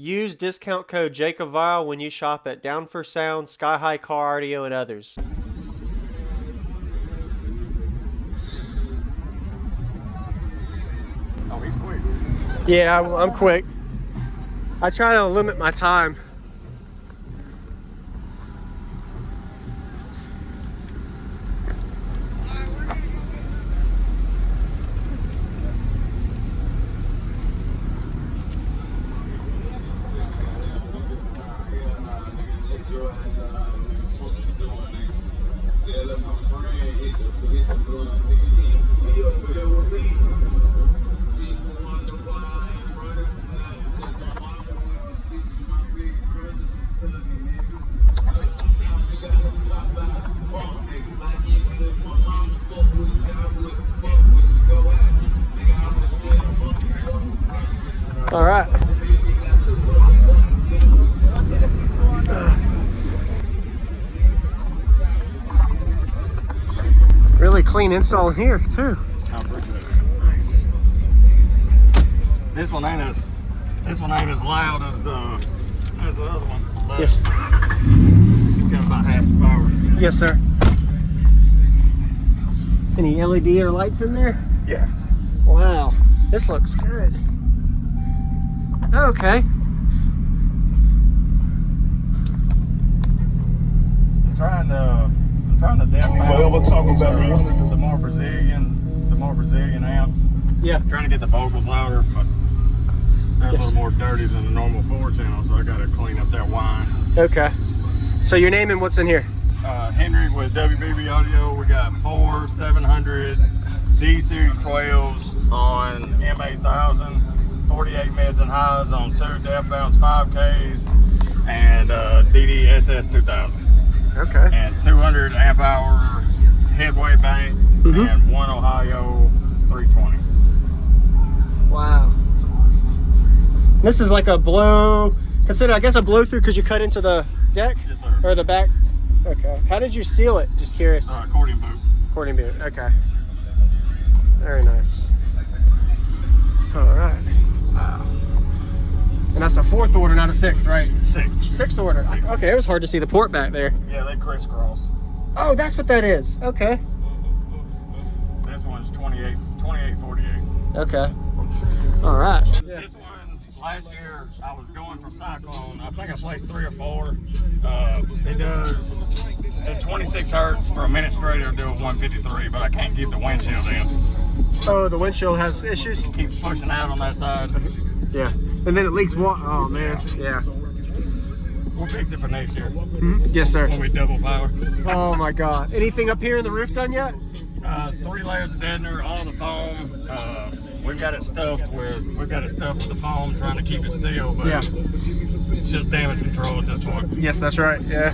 Use discount code JacobViral when you shop at Down for Sound, Sky High Car Audio, and others. Oh, he's quick. Yeah, I'm quick. I try to limit my time. All right. Really clean install in here too. Nice. This one ain't as loud as the other one. But Yes. It's got about half the power. Yes, sir. Any LED or lights in there? Yeah. Wow, this looks good. Okay. I'm trying to dampen Forever talking about the more Brazilian amps. Yeah. Trying to get the vocals louder, but they're a little more dirty than the normal 4-channel, so I got to clean up that whine. Okay. So you're naming what's in here? Henry with WBB Audio. We got 4 700 D Series 12s on M8000, 48 mids and highs on 2 Def Bounce 5Ks, and DD SS 2000. Okay. And 200 amp hour headway bank and 1 Ohio 320. Wow. This is like a blow, consider, I guess, a blow through because you cut into the deck? Yes, sir. Or the back? Okay. How did you seal it? Just curious. Accordion boot. Accordion boot. Okay. Very nice. All right. Wow. And that's a 4th order, not a 6th, right? 6th order. Okay, it was hard to see the port back there. Yeah, they crisscross. Oh, that's what that is. Okay. This one's 2848. Okay. All right. Yeah. This one, last year, I was going for Cyclone. I think I placed 3 or 4. It does at 26 hertz for a minute straight. It'll do a 153, but I can't keep the windshield in. Oh, the windshield has issues? It keeps pushing out on that side. Yeah. And then it leaks water. Oh, man. Yeah. We'll fix it for next year. Yes, sir. When we double power. Oh, my God. Anything up here in the roof done yet? 3 layers of deadener, all the foam. We've got it stuffed with the foam, trying to keep it still, but Yeah. it's just damage control at this point. Yes, that's right. Yeah.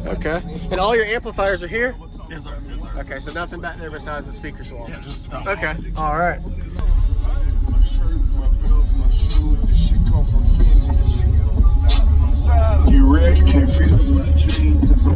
Okay. And all your amplifiers are here? Yes, sir. Yes, sir. Okay, so nothing back there besides the speaker swell. Yeah, just stuff. Okay. All right. You rest, can't feel my dreams.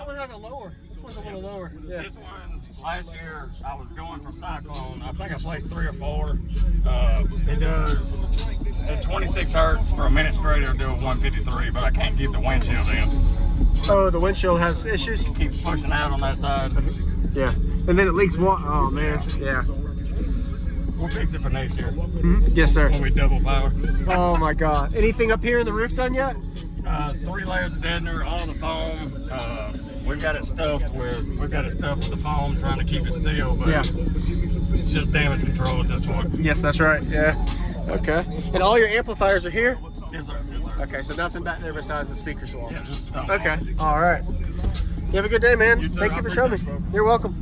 that one has a lower. This one's a little lower. Yeah. This one, last year, I was going for Cyclone. I think I placed 3 or 4. It does at 26 hertz for a minute straight. It'll do a 153, but I can't keep the windshield in. Oh, the windshield has issues? It keeps pushing out on that side. Yeah. And then it leaks water. Oh, man. Yeah. We'll fix it for next year. Yes, sir. When we double power. Oh, my God. Anything up here in the roof done yet? 3 layers of deadener, all the foam. We've got it stuffed with the foam, trying to keep it still, but Yeah. it's just damage control at this point. Yes, that's right. Yeah. Okay. And all your amplifiers are here? Yes, sir. Yes, sir. Okay, so nothing back there besides the speaker swell. Yeah, just stuff. Okay. All right. You have a good day, man. You too. Thank I you for showing me. appreciate it, bro. You're welcome.